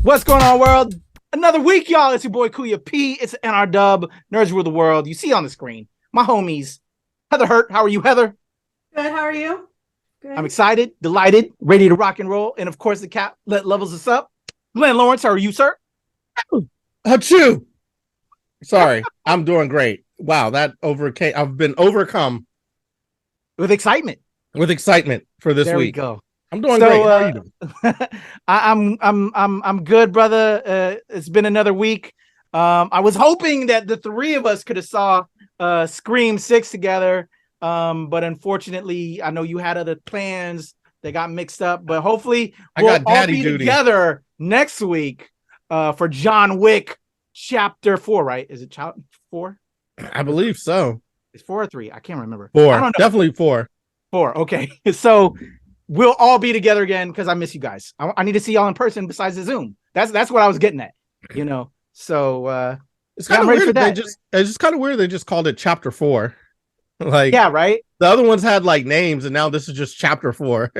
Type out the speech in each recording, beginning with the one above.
What's going on, world? Another week, y'all. It's your boy Kuya P. It's NRW, Nerds Rule the World. You see on the screen, my homies. Heather Hurt, how are you, Heather? Good, how are you? Good. I'm excited, delighted, ready to rock and roll. And of course, the cat that levels us up. Glenn Lawrence, how are you, sir? Achoo! Sorry, I'm doing great. Wow, that overcame. I've been overcome with excitement. For this there week. There we go. I'm doing great. How are you doing? I'm good, brother. It's been another week. I was hoping that the three of us could have saw Scream 6 together. But unfortunately, I know you had other plans. They got mixed up. But hopefully we'll all be together next week for John Wick Chapter 4, right? Is it Chapter 4? I believe so. It's 4 or 3. I can't remember. 4. Definitely 4. 4. Okay. So we'll all be together again because I miss you guys. I need to see y'all in person besides the Zoom. That's what I was getting at, you know. So it's kind of weird. It's just kind of weird. They just called it Chapter 4. Like, yeah, right. The other ones had like names, and now this is just Chapter 4.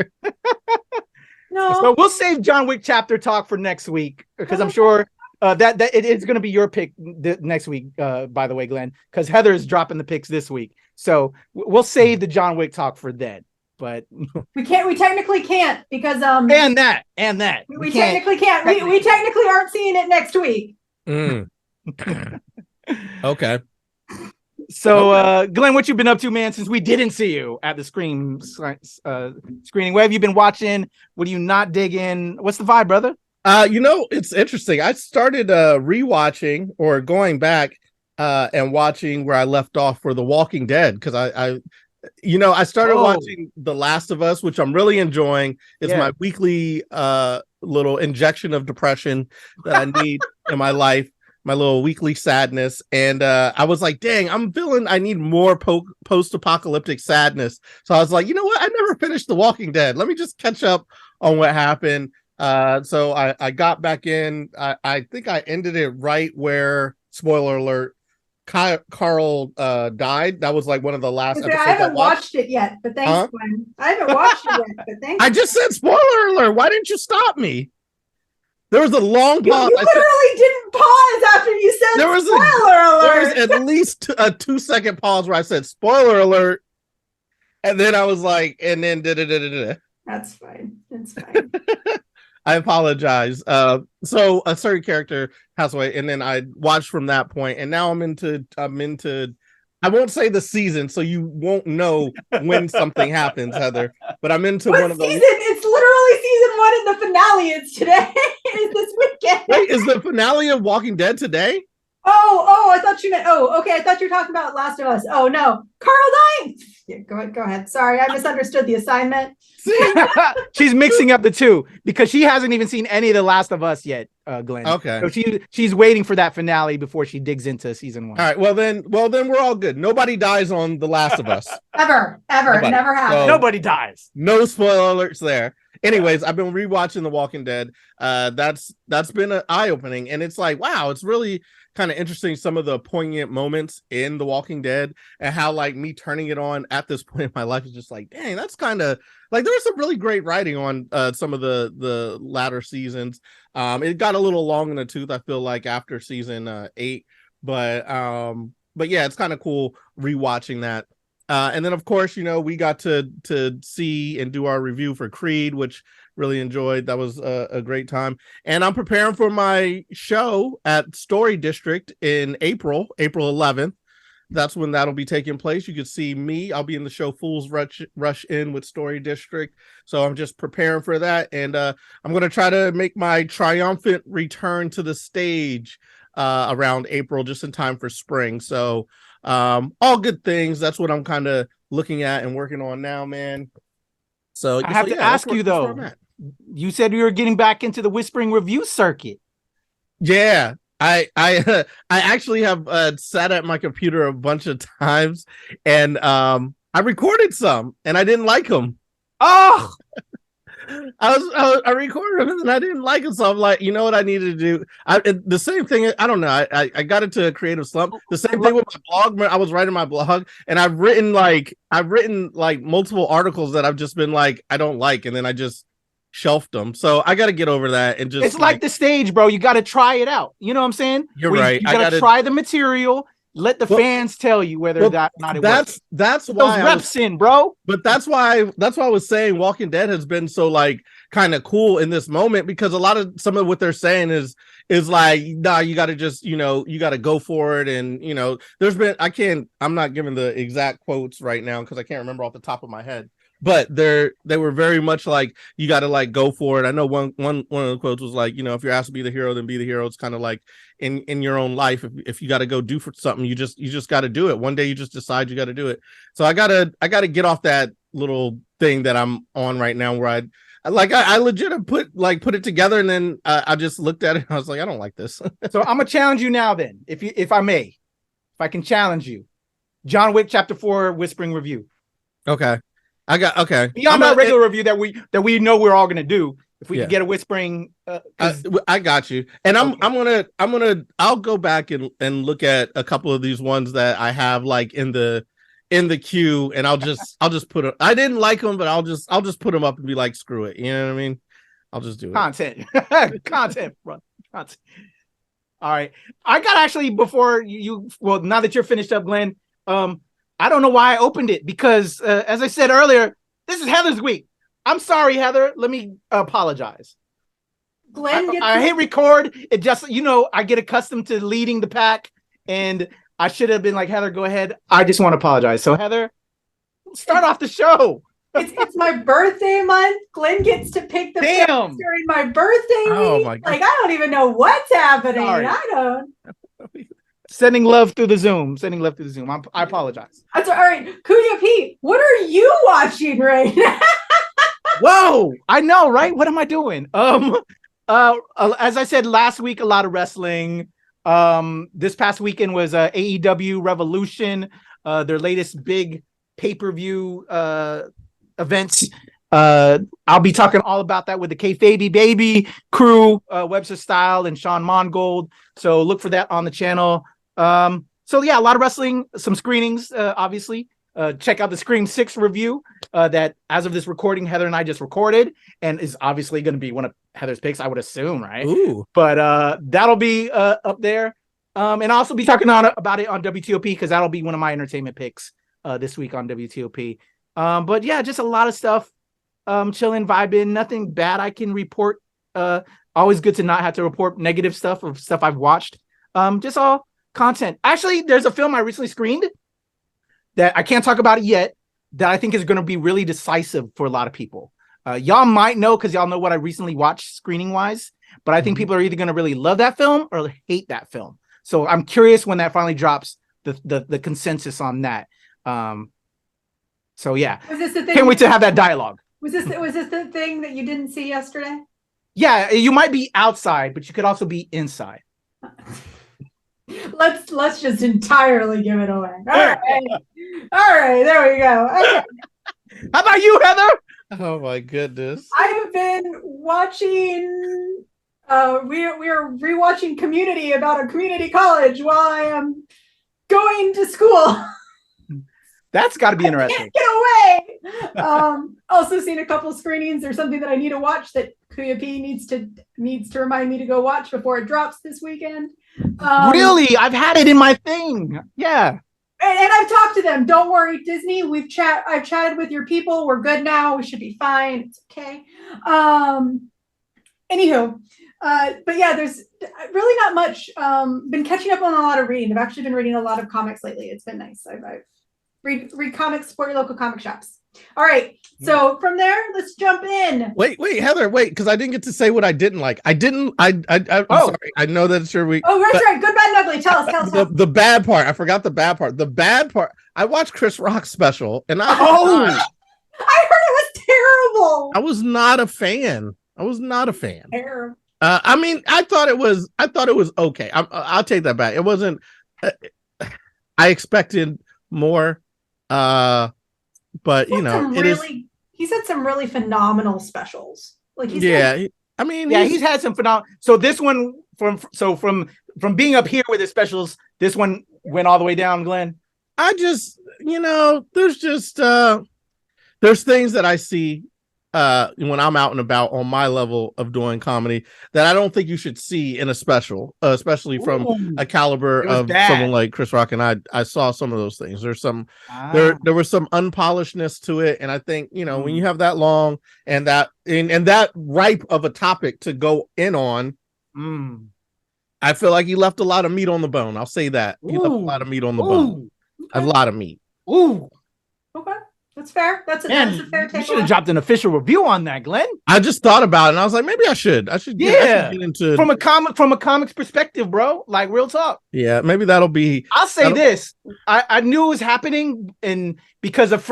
No. So we'll save John Wick chapter talk for next week because I'm sure that it's going to be your pick next week. By the way, Glenn, because Heather is dropping the picks this week, so we'll save the John Wick talk for then. But we technically can't because and that we technically can't. We technically aren't seeing it next week. Okay. So Glenn, what you been up to, man, since we didn't see you at the screening? What have you been watching? What do you not dig in? What's the vibe, brother? It's interesting. I started rewatching or going back and watching where I left off for The Walking Dead because I started watching The Last of Us, which I'm really enjoying. It's my weekly little injection of depression that I need in my life, my little weekly sadness. And I was like, dang, I'm feeling I need more post-apocalyptic sadness. So I was like, you know what? I never finished The Walking Dead. Let me just catch up on what happened. So I got back in. I think I ended it right where, spoiler alert, Carl died. That was like one of the last episodes. I haven't watched it yet, but thanks, Glenn. I haven't watched it yet, but thanks. I just said spoiler alert. Why didn't you stop me? There was a long pause. You literally didn't pause after you said spoiler alert. There was at least a 2-second pause where I said spoiler alert, and then I was like, and then da-da-da-da-da. That's fine. It's fine. I apologize. So a certain character passed away, and then I watched from that point, and now I'm into. I won't say the season, so you won't know when something happens, Heather. But I'm into what one of the. It's literally season 1, and the finale is today. Is this weekend? Wait, is the finale of Walking Dead today? Oh, I thought you meant. Oh, okay. I thought you were talking about Last of Us. Oh no, Carl dying. Yeah, go ahead. Sorry, I misunderstood the assignment. She's mixing up the two because she hasn't even seen any of the Last of Us yet, Glenn. Okay. So she's waiting for that finale before she digs into season 1. All right. Well then we're all good. Nobody dies on The Last of Us. Ever. Nobody. Never happened. So, nobody dies. No spoiler alerts there. Anyways, I've been rewatching The Walking Dead. That's been an eye-opening, and it's like, wow, it's really kind of interesting, some of the poignant moments in The Walking Dead, and how like me turning it on at this point in my life is just like, dang, that's kind of like there's some really great writing on some of the latter seasons. It got a little long in the tooth, I feel like, after season 8, but yeah, it's kind of cool rewatching that. And then of course, we got to see and do our review for Creed, which really enjoyed. That was a great time. And I'm preparing for my show at Story District in April 11th. That's when that'll be taking place. You can see me. I'll be in the show Fools Rush In with Story District. So I'm just preparing for that. And I'm going to try to make my triumphant return to the stage around April, just in time for spring. So all good things. That's what I'm kind of looking at and working on now, man. So I have to ask you though, you said you were getting back into the whispering review circuit. Yeah, I actually have sat at my computer a bunch of times, and I recorded some, and I didn't like them. Oh, I recorded them and I didn't like it, so I'm like, you know what I needed to do? The same thing. I don't know. I got into a creative slump. The same thing with my blog. I was writing my blog, and I've written like multiple articles that I've just been like, I don't like, and then I just shelved them. So I got to get over that and just. It's like the stage, bro. You got to try it out. You know what I'm saying? You're right. You got to try the material. Let the fans tell you whether or not it works. That's Put why those reps in, bro. But that's why I was saying Walking Dead has been so like kind of cool in this moment, because a lot of some of what they're saying is like, nah, you got to just, you got to go for it. And, there's been, I'm not giving the exact quotes right now because I can't remember off the top of my head, but they were very much like, you got to like go for it. I know one of the quotes was like, if you're asked to be the hero, then be the hero. It's kind of like in your own life. If you got to go do for something, you just got to do it. One day you just decide you got to do it. So I gotta get off that little thing that I'm on right now where I legit have put it together, and then I just looked at it and I was like, I don't like this. So I'm gonna challenge you now then, if I can challenge you. John Wick Chapter 4 Whispering review. Okay. Okay. Beyond our regular review that we know we're all gonna do. If we can get a whispering, I got you. And I'll go back and look at a couple of these ones that I have like in the queue, and I'll just put them. I didn't like them, but I'll just put them up and be like, screw it. You know what I mean? I'll just do it. Content, bro. Content. All right. I got actually before now that you're finished up, Glenn. I don't know why I opened it because, as I said earlier, this is Heather's week. I'm sorry, Heather. Let me apologize. Glenn, I hit record. It just, I get accustomed to leading the pack, and I should have been like, Heather, go ahead. I just want to apologize. So, Heather, start off the show. It's my birthday month. Glenn gets to pick the films during my birthday week. My God. Like, I don't even know what's happening. Sorry. I don't. Sending love through the Zoom. I apologize. That's all right. Kuya P, what are you watching right now? Whoa, I know, right? What am I doing? As I said last week, a lot of wrestling. This past weekend was AEW Revolution, their latest big pay-per-view events. I'll be talking all about that with the Kayfabe Baby crew, Webster Style and Sean Mongold. So look for that on the channel. So yeah, a lot of wrestling, some screenings, obviously. Check out the Scream 6 review that, as of this recording, Heather and I just recorded, and is obviously going to be one of Heather's picks, I would assume, right? Ooh. But that'll be up there. And I'll also be talking about it on WTOP, because that'll be one of my entertainment picks this week on WTOP. But yeah, just a lot of stuff. Chilling, vibing, nothing bad I can report. Always good to not have to report negative stuff or stuff I've watched. Just all content. Actually, there's a film I recently screened that I can't talk about it yet, that I think is going to be really decisive for a lot of people. Y'all might know, because y'all know what I recently watched screening wise, but I think people are either going to really love that film or hate that film. So I'm curious when that finally drops, the consensus on that. So yeah, was this the thing? Can't wait to have that dialogue. Was this the thing that you didn't see yesterday? Yeah, you might be outside, but you could also be inside. Let's just entirely give it away. All right, there we go. Okay. How about you, Heather? Oh my goodness! I have been watching. We are rewatching Community, about a community college while I am going to school. That's got to be interesting. Get away! Also seen a couple screenings. There's something that I need to watch that Kuya P needs to remind me to go watch before it drops this weekend. Really? I've had it in my thing. Yeah. And I've talked to them. Don't worry, Disney. I've chatted with your people. We're good now. We should be fine. It's okay. Anywho, but yeah, there's really not much. Been catching up on a lot of reading. I've actually been reading a lot of comics lately. It's been nice. I've read comics, support your local comic shops. All right. So from there, let's jump in. Wait, Heather, because I didn't get to say what I didn't like. I'm sorry. I know that it's your week. Oh, that's right. Good, bad, and ugly. Tell us. The bad part. I forgot the bad part. The bad part. I watched Chris Rock's special, and I heard it was terrible. I was not a fan. Terrible. I mean, I thought it was okay. I'll take that back. It wasn't. I expected more. But he's had some really phenomenal specials. Like he's had some phenomenal. So this one from being up here with his specials, this one went all the way down, Glenn. I just, there's things that I see when I'm out and about on my level of doing comedy that I don't think you should see in a special, especially from a caliber of someone like Chris Rock. And I saw some of those things. There's some there was some unpolishedness to it, and I think when you have that long and that and that ripe of a topic to go in on, I feel like he left a lot of meat on the bone. I'll say that he left a lot of meat on the bone, a lot of meat. Okay. That's fair. That's a fair take. You should have dropped an official review on that, Glenn. I just thought about it, and I was like, maybe I should get into from a comics perspective, bro. Like real talk. Yeah, maybe that'll be. I'll say this: I knew it was happening, and because of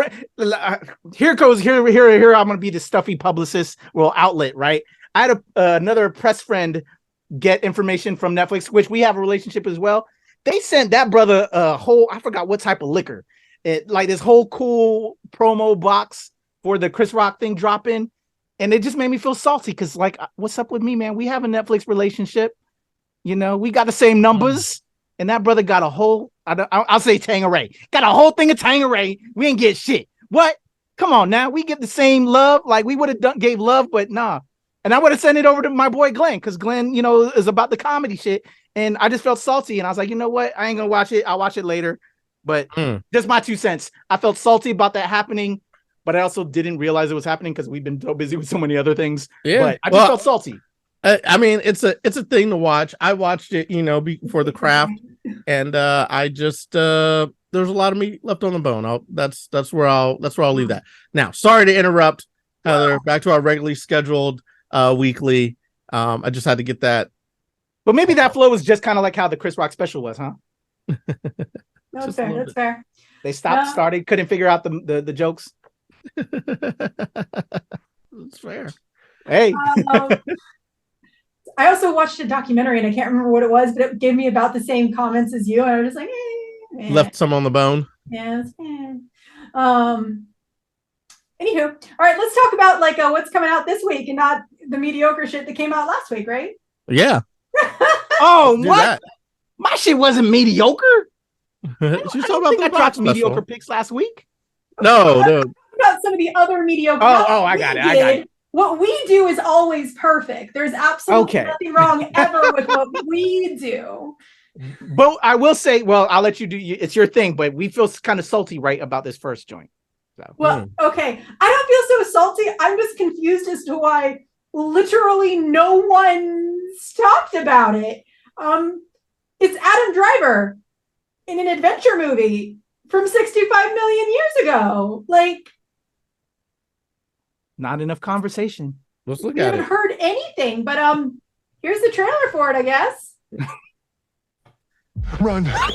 here I'm gonna be the stuffy publicist, outlet, right? I had another press friend get information from Netflix, which we have a relationship as well. They sent that brother a whole, I forgot what type of liquor. It like this whole cool promo box for the Chris Rock thing dropping, and it just made me feel salty because like, what's up with me, man? We have a Netflix relationship, we got the same numbers, and that brother got a whole, I'll say Tangeray, got a whole thing of Tangeray. We ain't get shit. What? Come on now, we get the same love. Like we would have gave love, but nah. And I would have sent it over to my boy Glenn because Glenn, is about the comedy shit, and I just felt salty, and I was like, you know what? I ain't gonna watch it. I'll watch it later. But just my 2 cents. I felt salty about that happening, but I also didn't realize it was happening because we've been so busy with so many other things. Yeah, but I just felt salty. I mean, it's a thing to watch. I watched it, before the craft, and I just there's a lot of meat left on the bone. That's where I'll leave that. Now, sorry to interrupt, Heather. Back to our regularly scheduled weekly. I just had to get that. But maybe that flow was just kind of like how the Chris Rock special was, huh? That's fair. That's fair. They started, couldn't figure out the jokes. That's fair. Hey. I also watched a documentary, and I can't remember what it was, but it gave me about the same comments as you, and I was just like, left some on the bone. Yeah, it's fine. Anywho, all right, let's talk about like what's coming out this week, and not the mediocre shit that came out last week, right? Yeah. Oh, what? My shit wasn't mediocre. She's talking about I dropped mediocre picks last week. No. About some of the other mediocre. I got it. What we do is always perfect. There's absolutely nothing wrong ever with what we do. But I will say, I'll let you do. It's your thing, but we feel kind of salty, right, about this first joint. So. Well, okay. I don't feel so salty. I'm just confused as to why literally no one's talked about it. It's Adam Driver in an adventure movie from 65 million years ago. Like, not enough conversation. Let's look at it. We haven't heard anything, but here's the trailer for it, I guess. Run. I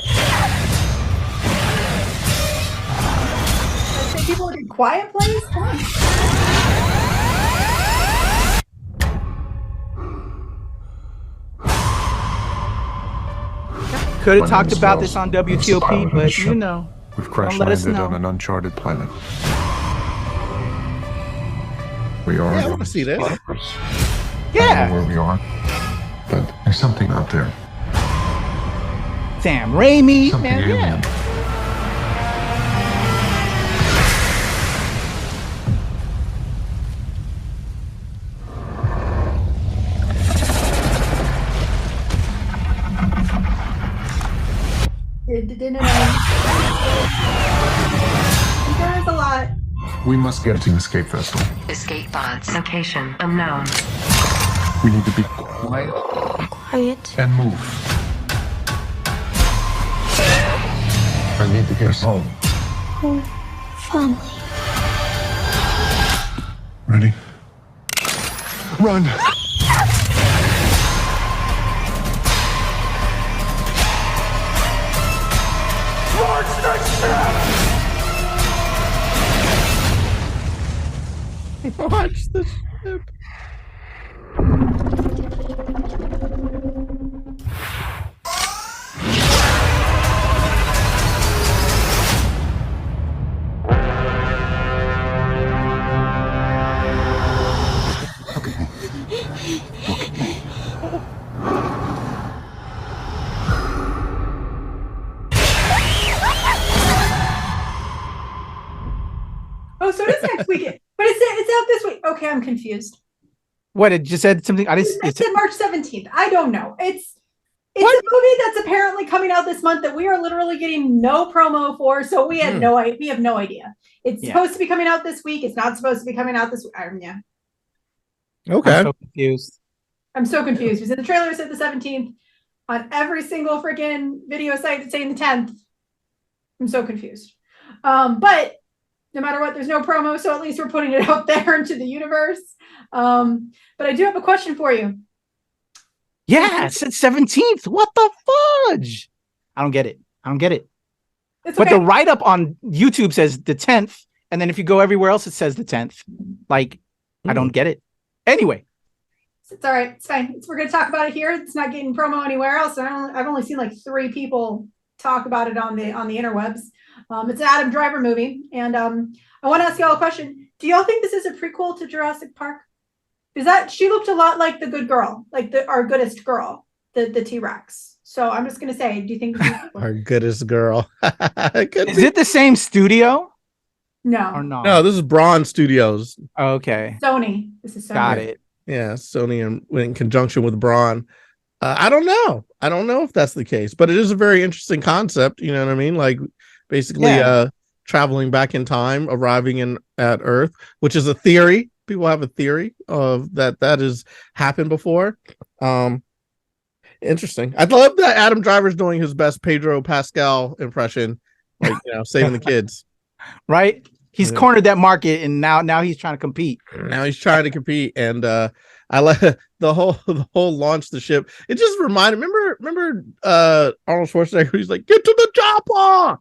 think people would be quiet, please. Come on. Could have talked about this on WTOP, but we've crash landed on an uncharted planet. We are. Yeah, I want to see this. Yeah. I don't know where we are, but there's something out there. Sam Raimi, something man, alien. Yeah. There's a lot. We must get to the escape vessel. Escape pods. Location unknown. We need to be quiet. And move. I need to get us home. Family. Ready? Run! Watch the ship. Oh, so it is next weekend, but it's out this week. Okay, I'm confused. What, it just said something? It said March 17th. I don't know. It's a movie that's apparently coming out this month that we are literally getting no promo for, so we have no idea. It's supposed to be coming out this week. It's not supposed to be coming out this week. Yeah. Okay. I'm so confused. I'm so confused because the trailer said the 17th on every single freaking video site that's saying the 10th. I'm so confused. But no matter what, there's no promo, so at least we're putting it out there into the universe. But I do have a question for you. Yeah, it said 17th. What the fudge? I don't get it. It's But okay. the write-up on YouTube says the 10th, and then if you go everywhere else, it says the 10th. Like, I don't get it. Anyway. It's all right. It's fine. We're going to talk about it here. It's not getting promo anywhere else. I've only seen like 3 people talk about it on the interwebs. It's an Adam Driver movie, and I want to ask y'all a question. Do y'all think this is a prequel to Jurassic Park? Because she looked a lot like the good girl, like our goodest girl, the T-Rex. So I'm just gonna say, do you think this is Our goodest girl? Is it the same studio? No. Or not? No, this is Braun Studios. Okay. Sony. This is Sony. Got it. Yeah, Sony in conjunction with Braun. I don't know. I don't know if that's the case, but it is a very interesting concept. You know what I mean? Like basically traveling back in time, arriving at Earth, which is a theory. People have a theory of that has happened before. Interesting. I love that Adam Driver's doing his best Pedro Pascal impression, like saving the kids. Right? He's cornered that market, and now he's trying to compete. And I like the whole launch the ship. It just reminded. Remember Arnold Schwarzenegger? He's like, "Get to the chopper."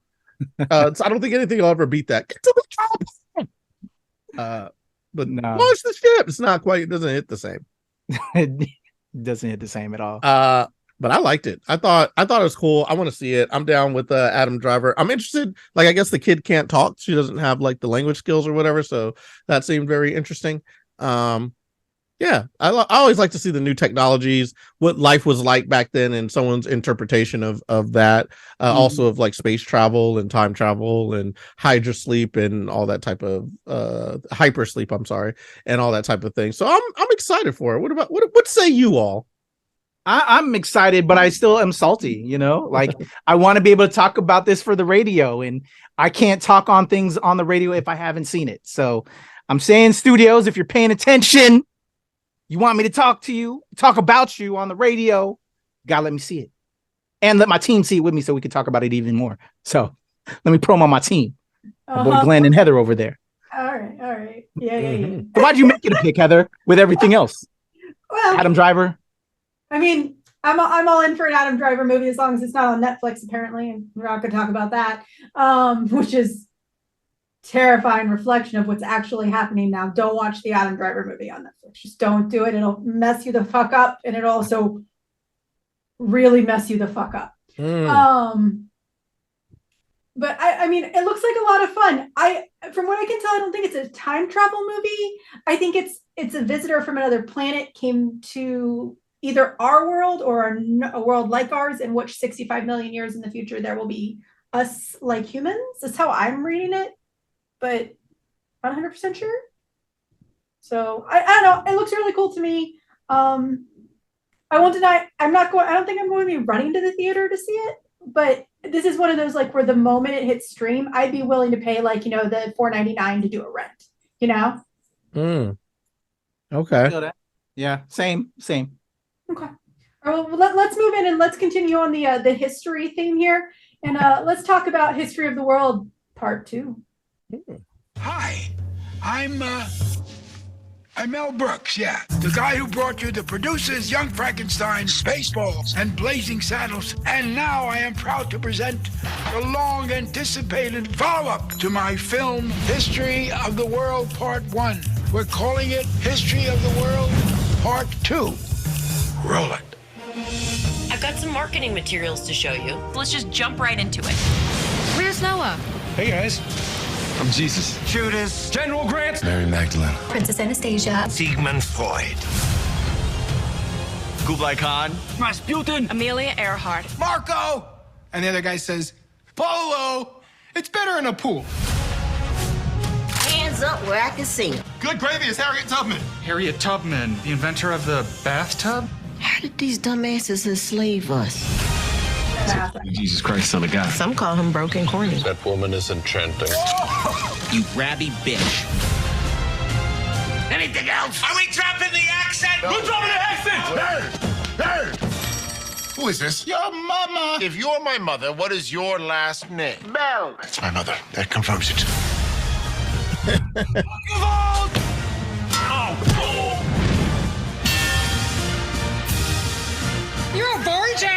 I don't think anything will ever beat that. Get to the chopper. But No. launch the ship. It's not quite. It doesn't hit the same. It doesn't hit the same at all. But I liked it. I thought it was cool. I want to see it. I'm down with Adam Driver. I'm interested. Like, I guess the kid can't talk. She doesn't have like the language skills or whatever. So that seemed very interesting. Yeah, I always like to see the new technologies, what life was like back then, and someone's interpretation of that. Also of like space travel and time travel and hydra sleep and all that type of hyper sleep. I'm sorry, and all that type of thing. So I'm excited for it. What say you all? I'm excited, but I still am salty. Like I want to be able to talk about this for the radio, and I can't talk on things on the radio if I haven't seen it. So I'm saying, studios, if you're paying attention. You want me to talk about you on the radio, you gotta let me see it. And let my team see it with me so we can talk about it even more. So let me promo my team. My boy Glenn and Heather over there. All right. Yeah. So why'd you make it a pick, Heather, with everything else? Well, Adam Driver? I mean, I'm all in for an Adam Driver movie as long as it's not on Netflix, apparently, and we're not going to talk about that, which is terrifying reflection of what's actually happening now. Don't watch the Adam Driver movie on Netflix. Just don't do it. It'll mess you the fuck up, and it'll also really mess you the fuck up. But I mean, it looks like a lot of fun. From what I can tell, I don't think it's a time travel movie. I think it's a visitor from another planet came to either our world or a world like ours, in which 65 million years in the future there will be us like humans. That's how I'm reading it. But I'm not 100% sure. So I don't know. It looks really cool to me. I won't deny. I don't think I'm going to be running to the theater to see it. But this is one of those like where the moment it hits stream, I'd be willing to pay like the $4.99 to do a rent. Okay. Yeah. Same. Okay. All right, well, let's move in and let's continue on the history theme here, and let's talk about History of the World Part 2. Hi, I'm Mel Brooks, the guy who brought you The Producers, Young Frankenstein, Spaceballs, and Blazing Saddles. And now I am proud to present the long-anticipated follow-up to my film, History of the World Part 1. We're calling it History of the World Part 2. Roll it. I've got some marketing materials to show you. Let's just jump right into it. Where's Noah? Hey, guys. I'm Jesus. Judas. General Grant. Mary Magdalene. Princess Anastasia. Sigmund Freud. Kublai Khan. Rasputin. Amelia Earhart. Marco. And the other guy says, Polo. It's better in a pool. Hands hands up where I can see them. Good gravy is Harriet Tubman. Harriet Tubman, the inventor of the bathtub? How did these dumbasses enslave us? Jesus Christ, son of God. Some call him broken corny. That woman is enchanting. You grabby bitch. Anything else? Are we dropping the accent? We're dropping the accent! Hey! Who is this? Your mama. If you're my mother, what is your last name? Bell. That's my mother. That confirms it. You're a virgin.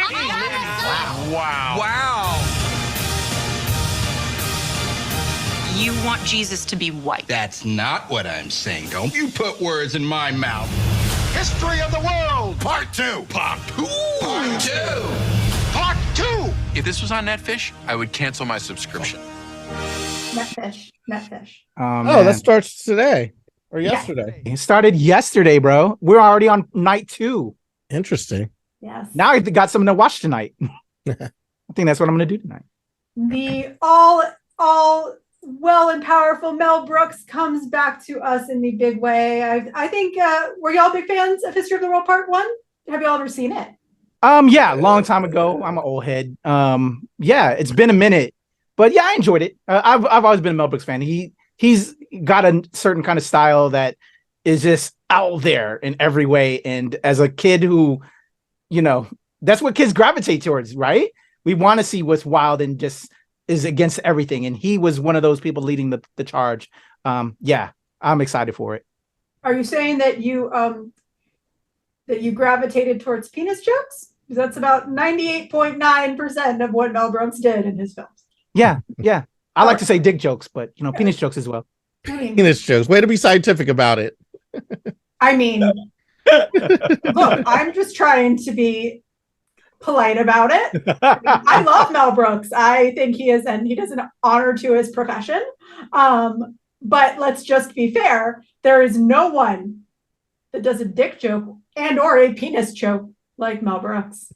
Wow. You want Jesus to be white. That's not what I'm saying. Don't you put words in my mouth. History of the world, part 2. Part 2. Part 2. Part 2. If this was on Netfish, I would cancel my subscription. Netfish. Oh, that starts today or yesterday. It started yesterday, bro. We're already on night 2. Interesting. Yes. Now I got something to watch tonight. I think that's what I'm going to do tonight. The all well and powerful Mel Brooks comes back to us in the big way. I think, were y'all big fans of History of the World Part 1? Have y'all ever seen it? Yeah, long time ago. I'm an old head. Yeah, it's been a minute, but yeah, I enjoyed it. I've always been a Mel Brooks fan. He's got a certain kind of style that is just out there in every way. And as a kid who, that's what kids gravitate towards, right? We want to see what's wild and just is against everything. And he was one of those people leading the charge. Yeah, I'm excited for it. Are you saying that you gravitated towards penis jokes? Because that's about 98.9% of what Mel Brooks did in his films. Yeah. I like to say dick jokes, but penis jokes as well. Penis jokes. Way to be scientific about it. I mean, look, I'm just trying to be polite about it. I love Mel Brooks. I think he does an honor to his profession. But let's just be fair. There is no one that does a dick joke and or a penis joke like Mel Brooks.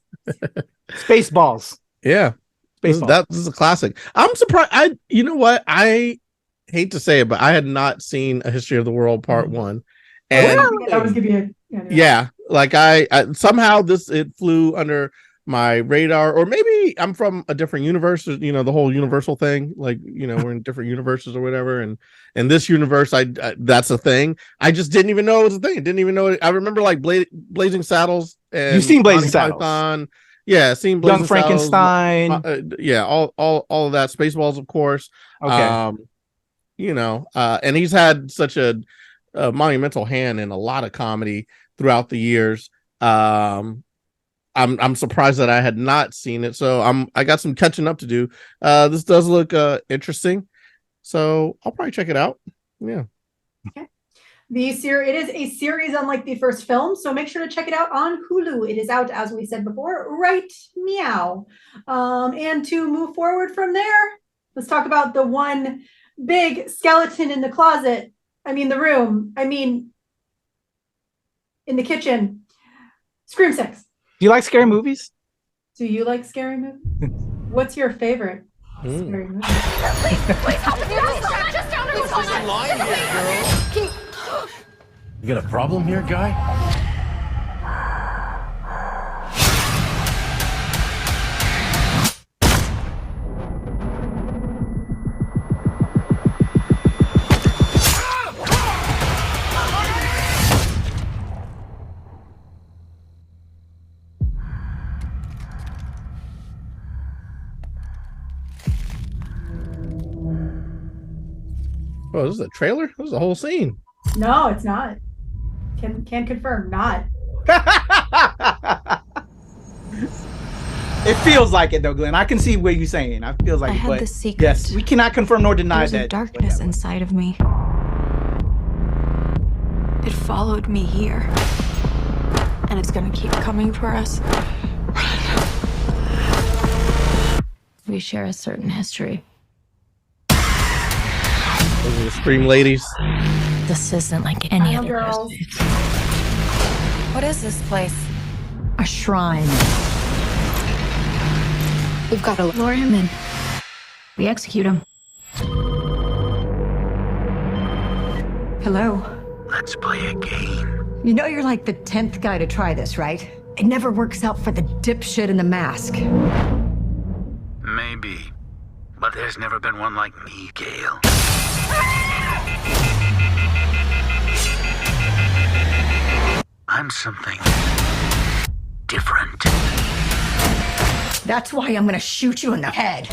Spaceballs. Yeah. This is a classic. I'm surprised. You know what? I hate to say it, but I had not seen A History of the World Part 1. And that was gonna be like I somehow it flew under my radar, or maybe I'm from a different universe, the whole universal thing, like we're in different universes or whatever, and in this universe I that's a thing. I just didn't even know it was a thing. Didn't even know it. I remember like Blazing Saddles, and you've seen Blazing Saddles. Python. Yeah, seen Blazing Young Frankenstein. All of that. Spaceballs, of course. Okay. And he's had such a monumental hand in a lot of comedy throughout the years. I'm surprised that I had not seen it, so I got some catching up to do. This does look interesting, so I'll probably check it out. Yeah. Okay. It is a series unlike the first film, so make sure to check it out on Hulu. It is out, as we said before, right meow. And to move forward from there, let's talk about the one big skeleton in the closet. In the room. In the kitchen. Scream 6. Do you like scary movies? Do you like scary movies? What's your favorite scary movie? Please help me. Just down there. There's a line here, girl. You got a problem here, guy? Oh, this is a trailer? This is a whole scene. No, it's not. Can confirm, not. It feels like it though, Glenn. I can see what you're saying. I feels like I it, had but the secret. yes, we cannot confirm nor deny There's that. a darkness inside of me. It followed me here. And it's gonna keep coming for us. We share a certain history. Those are the Scream ladies. This isn't like any other girls. What is this place? A shrine. We've got to lure him in. We execute him. Hello? Let's play a game. You know you're like the 10th guy to try this, right? It never works out for the dipshit in the mask. Maybe. But there's never been one like me, Gale. I'm something different. That's why I'm gonna shoot you in the head.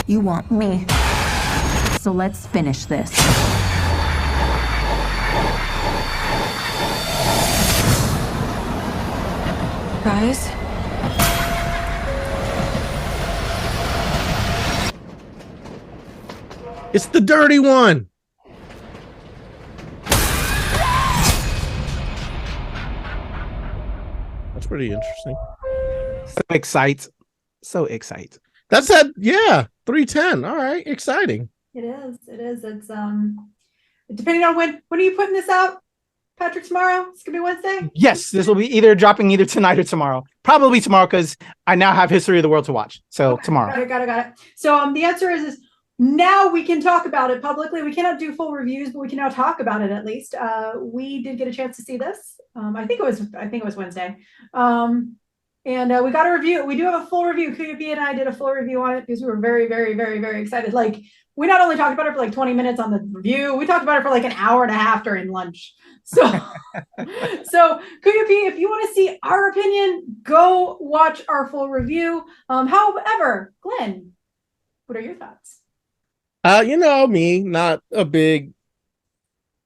You want me. So let's finish this. Guys? It's the dirty one. That's pretty interesting. So excited. So excited. That's at 310. All right, exciting. It is. It's depending on when are you putting this out, Patrick? Tomorrow? It's gonna be Wednesday. Yes, this will be dropping either tonight or tomorrow. Probably tomorrow because I now have History of the World to watch. So Okay, tomorrow. Got it. So the answer is now we can talk about it publicly. We cannot do full reviews, but we can now talk about it at least. We did get a chance to see this. I think it was Wednesday. And we got a review. We do have a full review. Kuya P and I did a full review on it because we were very, very, very, very excited. Like, we not only talked about it for like 20 minutes on the review, we talked about it for like an hour and a half during lunch. So, so Kuya P, if you want to see our opinion, go watch our full review. However, Glenn, what are your thoughts? You know me, not a big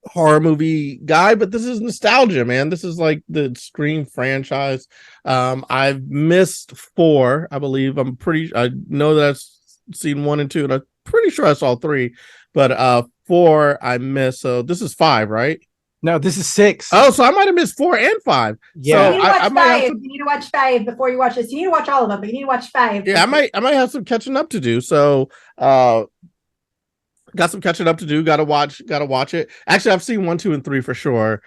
horror movie guy, but this is nostalgia, man. This is like the Scream franchise. I've missed 4, I believe. I know that I've seen 1 and 2, and I'm pretty sure I saw 3, but 4 I missed. So this is 5, right? No, this is 6. Oh, so I might have missed 4 and 5. Yeah, so you need to watch 5 before you watch this. You need to watch all of them, but you need to watch 5. Yeah, I might have some catching up to do. So got some catching up to do. Gotta watch it. Actually, I've seen 1, 2, and 3 for sure.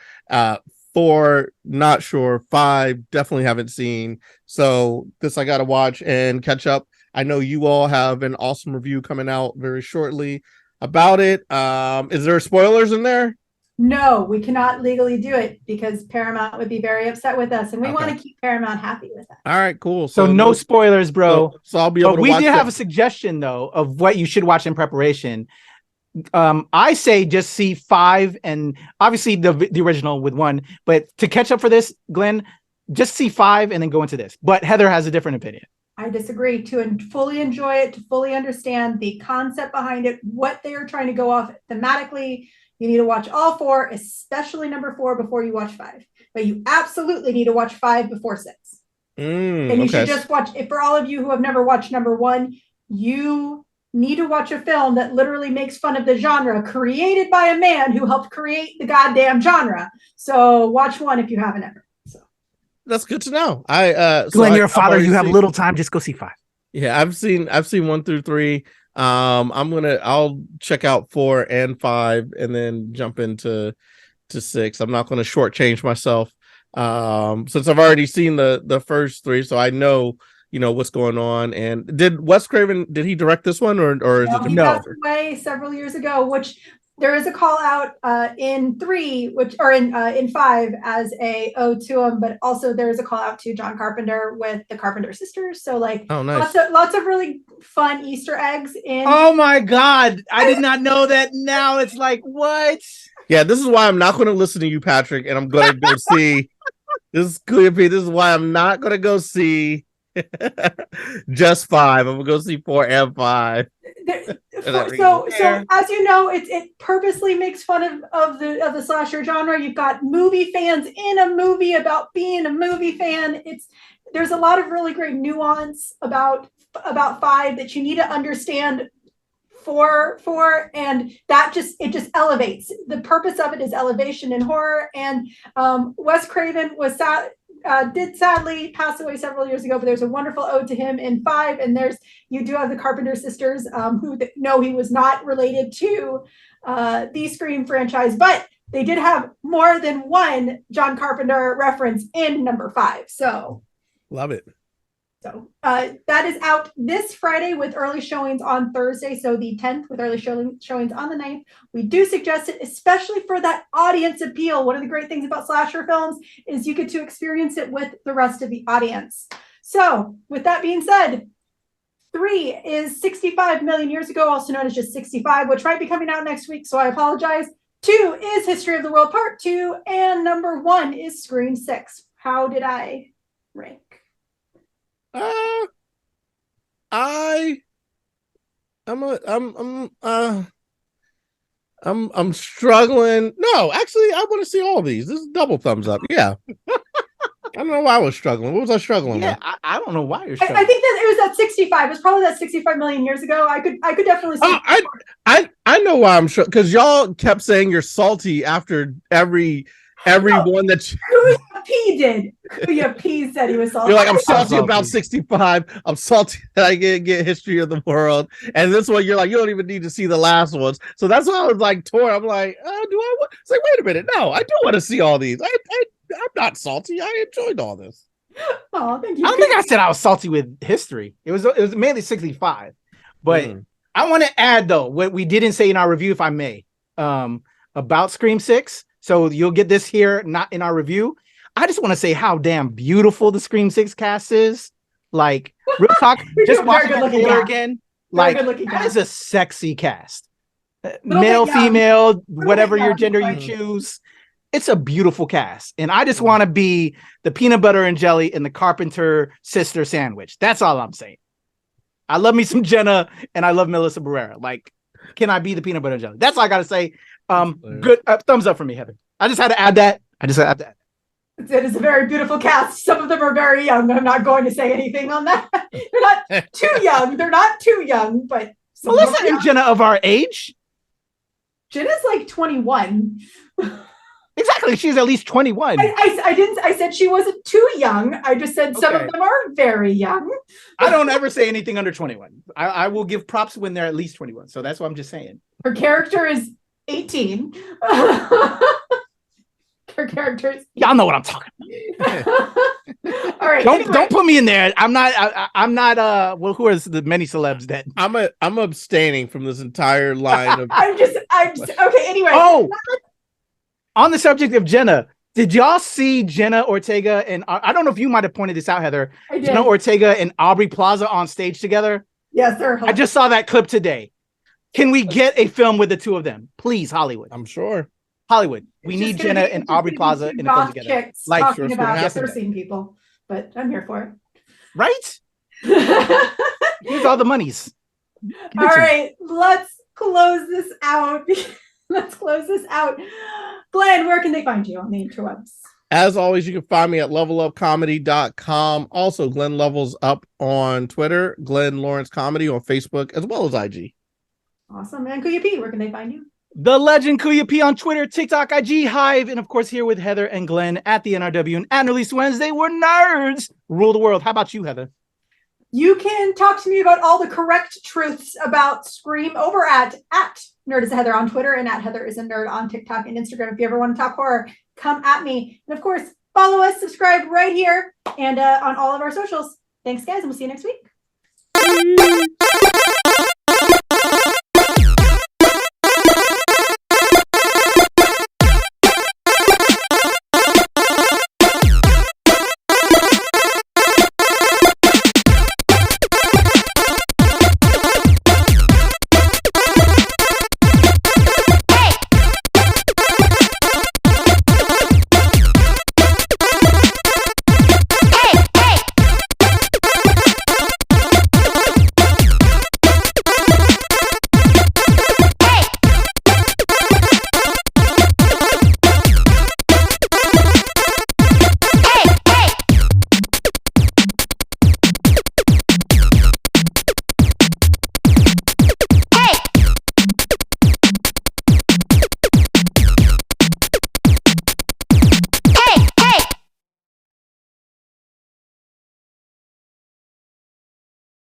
4, not sure. 5, definitely haven't seen. So this I gotta watch and catch up. I know you all have an awesome review coming out very shortly about it. Is there spoilers in there? No, we cannot legally do it because Paramount would be very upset with us, and we want to keep Paramount happy with us. All right, cool. So no spoilers, bro. So I'll be able to watch. We did have a suggestion though of what you should watch in preparation. I say just see 5 and obviously the original with 1, but to catch up for this, Glenn, just see 5 and then go into this. But Heather has a different opinion. I disagree. To fully enjoy it, to fully understand the concept behind it, what they are trying to go off thematically, you need to watch all 4, especially number 4, before you watch 5. But you absolutely need to watch 5 before 6. And you should just watch it. For all of you who have never watched number 1, you need to watch a film that literally makes fun of the genre created by a man who helped create the goddamn genre. So watch 1 if you haven't ever. So that's good to know. Glenn, you're a father. You have little time. Just go see 5. Yeah, I've seen 1 through 3. I'll check out 4 and 5 and then jump into 6. I'm not going to shortchange myself since I've already seen the first 3, so I know what's going on. And did Wes Craven, did he direct this one or is it he passed away several years ago, which there is a call out in 3, in 5 as a ode to him, but also there's a call out to John Carpenter with the Carpenter sisters. So like, oh, nice. lots of really fun Easter eggs in. Oh my God. I did not know that. Now it's like, what? Yeah, this is why I'm not going to listen to you, Patrick, and I'm going to go see this is Kuya P. This is why I'm not going to go see just 5. I'm gonna go see 4 and 5. So as you know, it purposely makes fun of the slasher genre. You've got movie fans in a movie about being a movie fan. There's a lot of really great nuance about 5 that you need to understand for and that just elevates. The purpose of it is elevation in horror. And Wes Craven was did sadly pass away several years ago, but there's a wonderful ode to him in 5. And you do have the Carpenter sisters who know he was not related to the Scream franchise, but they did have more than one John Carpenter reference in number 5. So love it. So that is out this Friday with early showings on Thursday. So the 10th with early showings on the 9th. We do suggest it, especially for that audience appeal. One of the great things about slasher films is you get to experience it with the rest of the audience. So with that being said, 3 is 65 million years ago, also known as just 65, which might be coming out next week. So I apologize. 2 is History of the World Part 2. And number 1 is Scream 6. How did I rank? I'm struggling. No, actually, I want to see all these. This is double thumbs up. Yeah. I don't know why I was struggling. What was I struggling with? I don't know why you're struggling. I think that it was at 65. It was probably that 65 million years ago. I could definitely see. I know why I'm struggling, because y'all kept saying you're salty after every one that Kuya P did. Kuya P said he was salty. You're like, I'm salty about 65. I'm salty that I get History of the World. And this one, you're like, you don't even need to see the last ones. So that's why I was like torn. I'm like, do I want? It's like, wait a minute. No, I do want to see all these. I'm not salty. I enjoyed all this. Oh, thank you. I don't think I said I was salty with History. It was mainly 65. But I want to add, though, what we didn't say in our review, if I may, about Scream 6. So you'll get this here, not in our review. I just want to say how damn beautiful the Scream 6 cast is. Like, real talk, just watching it here again. Like, that is a sexy cast. Male, female, whatever your gender you choose. It's a beautiful cast. And I just want to be the peanut butter and jelly in the Carpenter sister sandwich. That's all I'm saying. I love me some Jenna and I love Melissa Barrera. Like, can I be the peanut butter and jelly? That's all I got to say. Good thumbs up for me, Heather. I just had to add that. It is a very beautiful cast. Some of them are very young. I'm not going to say anything on that. They're not too young. They're not too young, but Melissa and Jenna of our age. Jenna's like 21. Exactly. She's at least 21. I said she wasn't too young. I just said some of them are very young. I don't ever say anything under 21. I will give props when they're at least 21. So that's what I'm just saying. Her character is 18. Her characters. Y'all know what I'm talking about. All right. Don't put me in there. I'm not well, who are the many celebs that I'm abstaining from this entire line of I'm just okay, anyway. Oh, on the subject of Jenna, did y'all see Jenna Ortega and I don't know if you might have pointed this out, Heather. I did. Jenna Ortega and Aubrey Plaza on stage together? Yes, sir. I just saw that clip today. Can we get a film with the two of them? Please, Hollywood. I'm sure. Hollywood. We need Jenna and Aubrey Plaza in a film together. Like talking about cursing people, but I'm here for it. Right? Here's all the monies. All right, let's close this out. Glenn, where can they find you on the interwebs? As always, you can find me at levelupcomedy.com. Also, Glenn Levels Up on Twitter, Glenn Lawrence Comedy on Facebook, as well as IG. Awesome. And Kuya P, where can they find you? The legend Kuya P on Twitter, TikTok, IG, Hive, and of course here with Heather and Glenn at the NRW and Release Wednesday, where nerds rule the world. How about you, Heather? You can talk to me about all the correct truths about Scream over at Nerd is a Heather on Twitter and at Heather is a Nerd on TikTok and Instagram. If you ever want to talk horror, come at me. And of course, follow us, subscribe right here and on all of our socials. Thanks, guys, and we'll see you next week.